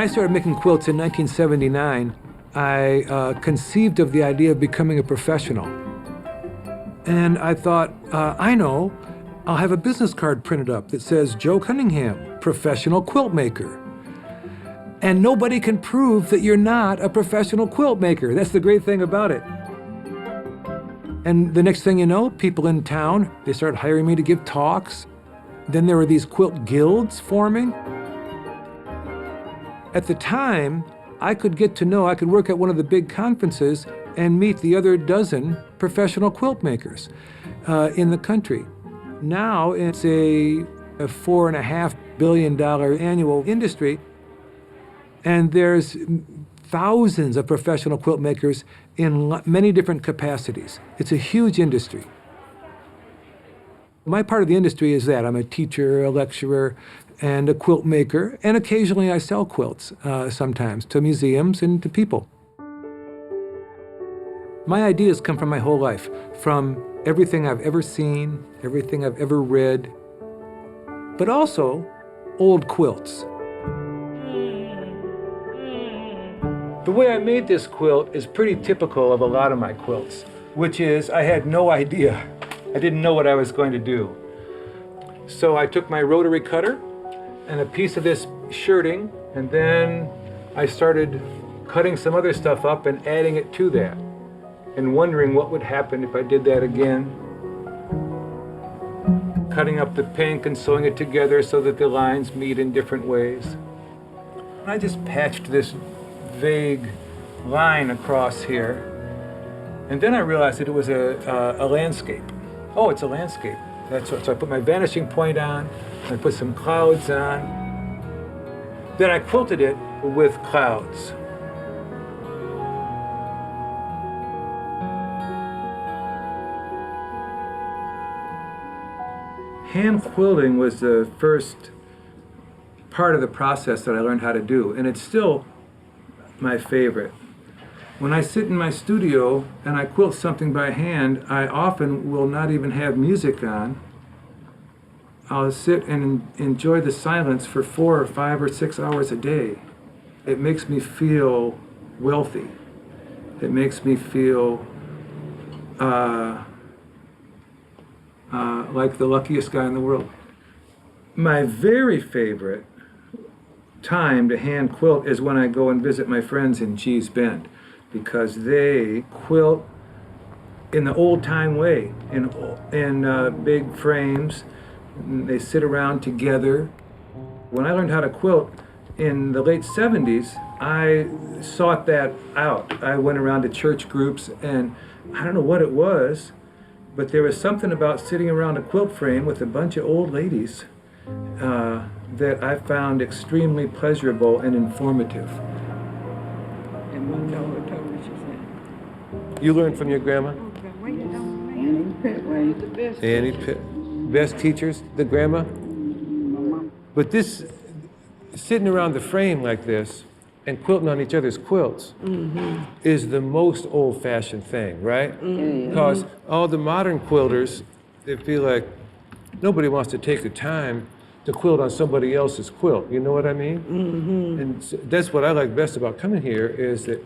I started making quilts in 1979, I conceived of the idea of becoming a professional. And I thought, I know, I'll have a business card printed up that says Joe Cunningham, professional quilt maker. And nobody can prove that you're not a professional quilt maker. That's the great thing about it. And the next thing you know, people in town, they started hiring me to give talks. Then there were these quilt guilds forming. At the time, I could work at one of the big conferences and meet the other dozen professional quilt makers in the country. Now it's a $4.5 billion annual industry, and there's thousands of professional quilt makers in many different capacities. It's a huge industry. My part of the industry is that I'm a teacher, a lecturer, and a quilt maker, and occasionally I sell quilts sometimes to museums and to people. My ideas come from my whole life, from everything I've ever seen, everything I've ever read, but also old quilts. The way I made this quilt is pretty typical of a lot of my quilts, which is I had no idea. I didn't know what I was going to do. So I took my rotary cutter and a piece of this shirting, and then I started cutting some other stuff up and adding it to that, and wondering what would happen if I did that again. Cutting up the pink and sewing it together so that the lines meet in different ways. I just patched this vague line across here, and then I realized that it was a landscape. Oh, it's a landscape. So I put my vanishing point on, I put some clouds on. Then I quilted it with clouds. Hand quilting was the first part of the process that I learned how to do, and it's still my favorite. When I sit in my studio and I quilt something by hand, I often will not even have music on. I'll sit and enjoy the silence for 4 or 5 or 6 hours a day. It makes me feel wealthy. It makes me feel like the luckiest guy in the world. My very favorite time to hand quilt is when I go and visit my friends in Gee's Bend, because they quilt in the old-time way, in big frames. They sit around together. When I learned how to quilt in the late 70s, I sought that out. I went around to church groups, and I don't know what it was, but there was something about sitting around a quilt frame with a bunch of old ladies that I found extremely pleasurable and informative. And what told she said? You learned from your grandma? Annie Pettway, the best. Best teachers, the grandma? But this, sitting around the frame like this and quilting on each other's quilts is the most old-fashioned thing, right? Because all the modern quilters, they feel like nobody wants to take the time to quilt on somebody else's quilt. You know what I mean? And that's what I like best about coming here, is that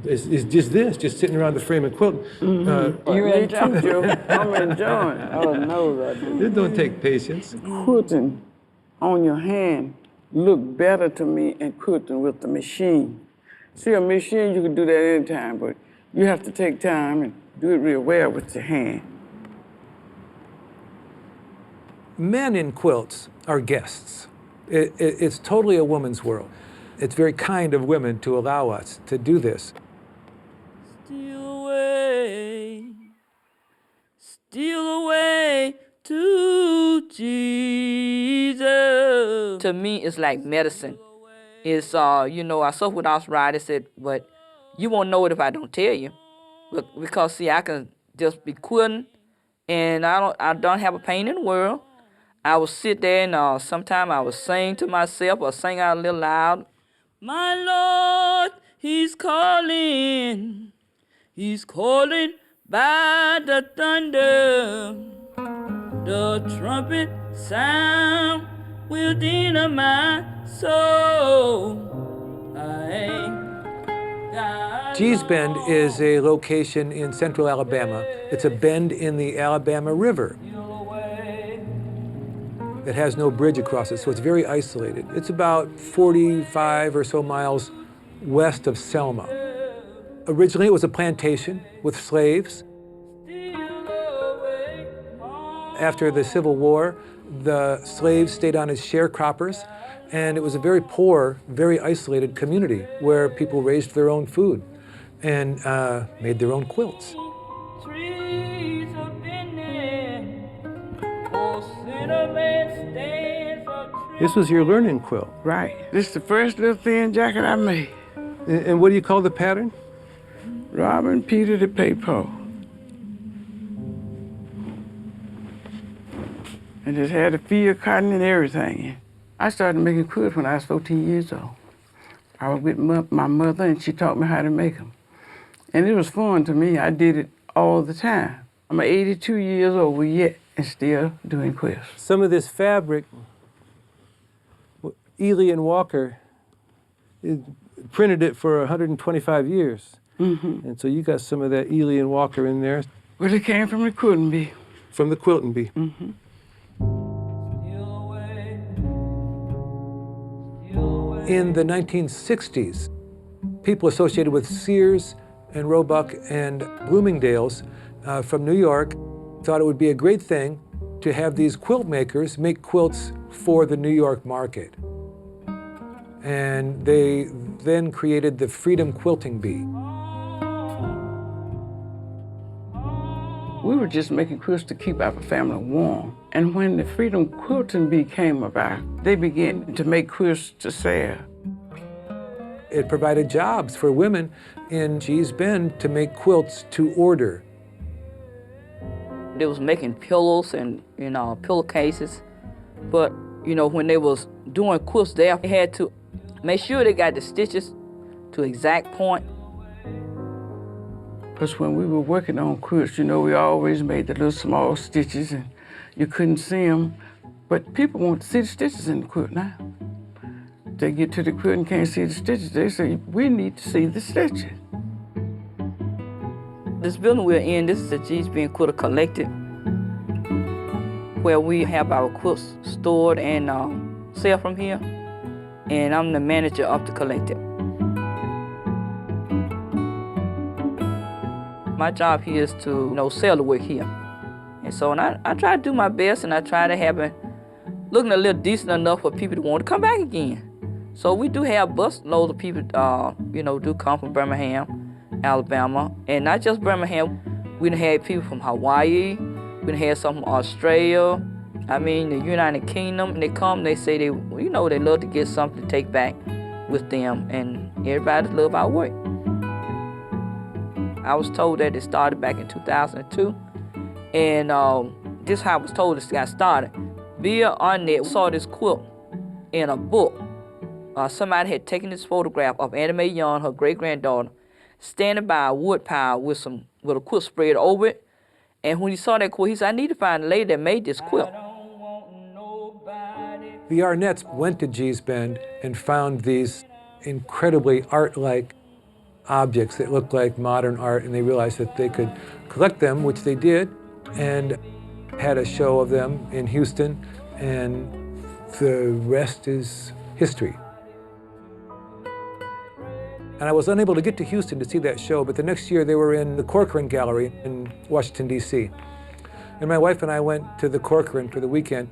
it's just sitting around the frame and quilting. You enjoy it. I'm enjoying it. Oh, no, I do. It don't take patience. Quilting on your hand look better to me than quilting with the machine. See, a machine, you can do that anytime, but you have to take time and do it real well with your hand. Men in quilts are guests. It's totally a woman's world. It's very kind of women to allow us to do this. Steal away to Jesus. To me, it's like medicine. It's, you know, I suffer with arthritis, but you won't know it if I don't tell you. Because, see, I can just be quilting, and I don't have a pain in the world. I will sit there and sometimes I will sing to myself or sing out a little loud. My Lord, He's calling by the thunder, the trumpet sound within my soul. I ain't got Gee's Bend is a location in central Alabama. It's a bend in the Alabama River. It has no bridge across it, so it's very isolated. It's about 45 or so miles west of Selma. Originally, it was a plantation with slaves. After the Civil War, the slaves stayed on as sharecroppers, and it was a very poor, very isolated community where people raised their own food and made their own quilts. This was your learning quilt. Right. This is the first little thin jacket I made. And what do you call the pattern? Robin Peter the Paper. And it had a field cotton and everything. I started making quilts when I was 14 years old. I was with my mother, and she taught me how to make them. And it was fun to me. I did it all the time. I'm 82 years old yet and still doing quilts. Some of this fabric, Ely and Walker printed it for 125 years. Mm-hmm. And so you got some of that Ely and Walker in there. Well, it came from the Quilting Bee. From the Quilting Bee. Mm-hmm. In the 1960s, people associated with Sears and Roebuck and Bloomingdale's from New York thought it would be a great thing to have these quilt makers make quilts for the New York market. And they then created the Freedom Quilting Bee. We were just making quilts to keep our family warm. And when the Freedom Quilting Bee came about, they began to make quilts to sell. It provided jobs for women in Gee's Bend to make quilts to order. They was making pillows and, pillowcases. But, when they was doing quilts there, they had to make sure they got the stitches to exact point. Because when we were working on quilts, we always made the little small stitches and you couldn't see them. But people want to see the stitches in the quilt now. They get to the quilt and can't see the stitches. They say, we need to see the stitches. This building we're in, this is the Gee's Bend Quilter Collective, where we have our quilts stored and sell from here. And I'm the manager of the collective. My job here is to sell the work here. And so I try to do my best, and I try to have it looking a little decent enough for people to want to come back again. So we do have bus loads of people, do come from Birmingham, Alabama, and not just Birmingham. We done had people from Hawaii, we done had some from Australia, the United Kingdom, and they come, they say they love to get something to take back with them, and everybody love our work. I was told that it started back in 2002, and this is how I was told it got started. Bill Arnett saw this quilt in a book. Somebody had taken this photograph of Annie Mae Young, her great-granddaughter, standing by a wood pile with a quilt spread over it. And when he saw that quilt, he said, I need to find a lady that made this quilt. The Arnetts went to Gee's Bend and found these incredibly art-like objects that looked like modern art, and they realized that they could collect them, which they did, and had a show of them in Houston, and the rest is history. And I was unable to get to Houston to see that show, but the next year they were in the Corcoran Gallery in Washington, D.C. And my wife and I went to the Corcoran for the weekend.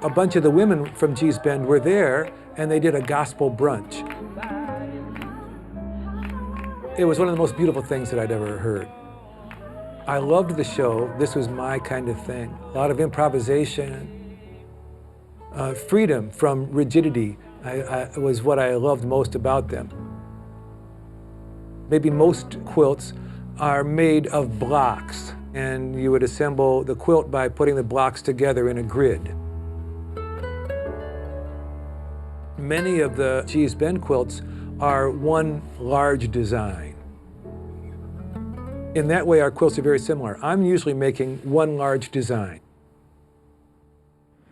A bunch of the women from Gee's Bend were there, and they did a gospel brunch. It was one of the most beautiful things that I'd ever heard. I loved the show. This was my kind of thing. A lot of improvisation, freedom from rigidity. Was what I loved most about them. Maybe most quilts are made of blocks, and you would assemble the quilt by putting the blocks together in a grid. Many of the Gee's Bend quilts are one large design. In that way, our quilts are very similar. I'm usually making one large design.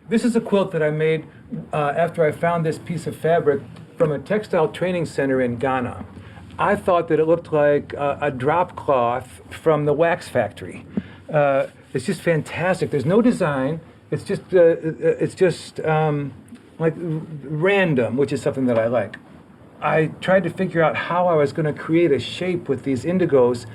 This is a quilt that I made after I found this piece of fabric from a textile training center in Ghana. I thought that it looked like a drop cloth from the wax factory. It's just fantastic. There's no design. It's just like random, which is something that I like. I tried to figure out how I was going to create a shape with these indigos,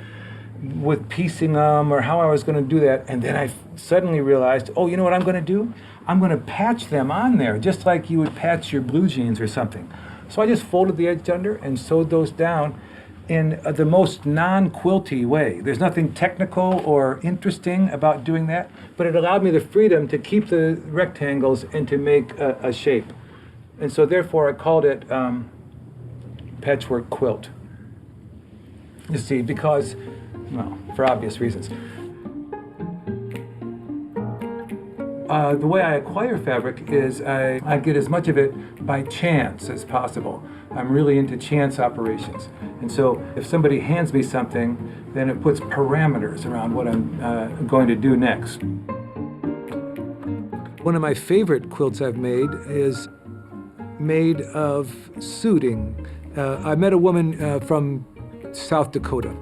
with piecing them, or how I was going to do that. And then I suddenly realized, oh, you know what I'm going to do? I'm going to patch them on there, just like you would patch your blue jeans or something. So I just folded the edge under and sewed those down in the most non-quilty way. There's nothing technical or interesting about doing that, but it allowed me the freedom to keep the rectangles and to make a shape. And so therefore I called it patchwork quilt. You see, because, well, for obvious reasons. The way I acquire fabric is I get as much of it by chance as possible. I'm really into chance operations. And so if somebody hands me something, then it puts parameters around what I'm going to do next. One of my favorite quilts I've made is made of suiting. I met a woman from South Dakota.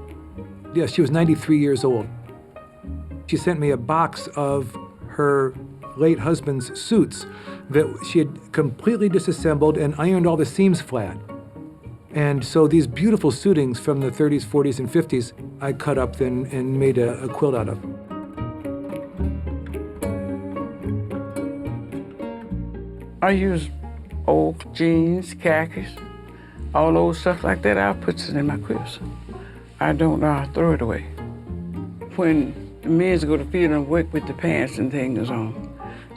Yeah, she was 93 years old. She sent me a box of her late husband's suits that she had completely disassembled and ironed all the seams flat. And so these beautiful suitings from the 30s, 40s, and 50s, I cut up then and made a quilt out of. I use old jeans, khakis, all those stuff like that. I put it in my quilts. I don't throw it away. When the men go to the field and work with the pants and things on,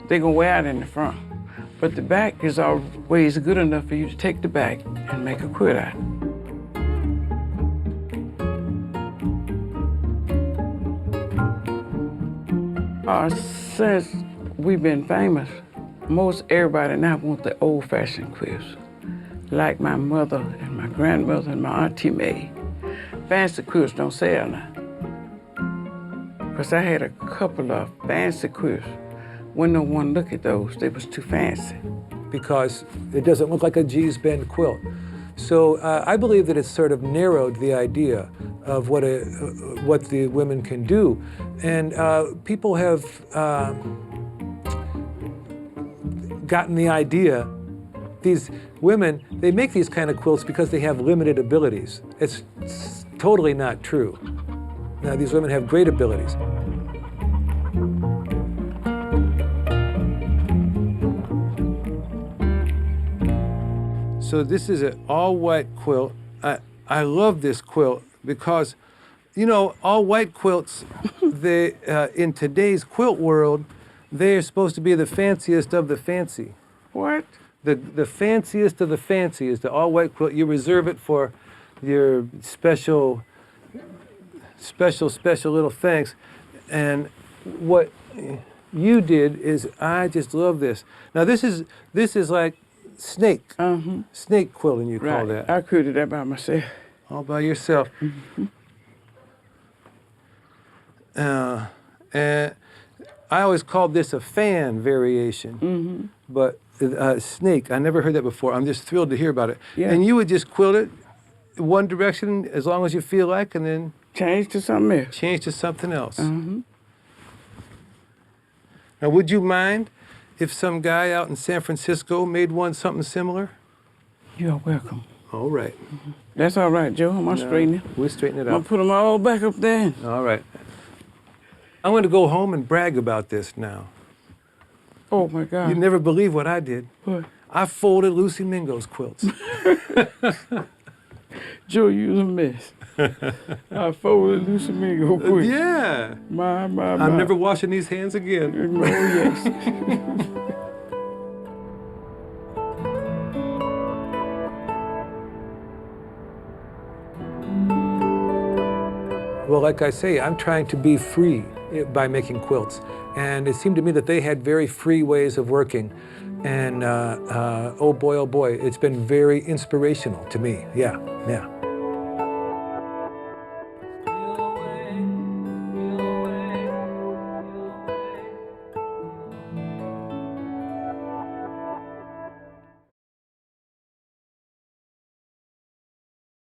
they're gonna wear it in the front. But the back is always good enough for you to take the back and make a quilt out. Since we've been famous, most everybody now want the old-fashioned quilts, like my mother and my grandmother and my auntie made. Fancy quilts don't sell now. Because I had a couple of fancy quilts. When no one looked at those, they was too fancy. Because it doesn't look like a G's Bend quilt. So I believe that it's sort of narrowed the idea of what the women can do. And people have gotten the idea, these women, they make these kind of quilts because they have limited abilities. It's totally not true. Now, these women have great abilities. So this is an all-white quilt. I love this quilt because, you know, all-white quilts, they in today's quilt world, they are supposed to be the fanciest of the fancy. What? The fanciest of the fancy is the all-white quilt. You reserve it for your special little things. And what you did is, I just love this. Now this is like snake. Snake quilting, you call that. I quilted that by myself. All by yourself. And I always called this a fan variation. But snake, I never heard that before. I'm just thrilled to hear about it. Yeah. And you would just quilt it one direction as long as you feel like, and then Change to something else. change to something else. Now, would you mind if some guy out in San Francisco made something similar? You're welcome. All right. That's all right, Joe. I'm gonna straighten it. We'll straighten it I'm gonna out. put them all back up there. All right. I'm going to go home and brag about this now. Oh my God. You'd never believe what I did. What? I folded Lucy Mingo's quilts. Joe, you's a mess. I folded Lucy Mingo quick. Yeah. My. I'm never washing these hands again. Oh, yes. Well, like I say, I'm trying to be free by making quilts. And it seemed to me that they had very free ways of working. And oh boy, it's been very inspirational to me. Yeah.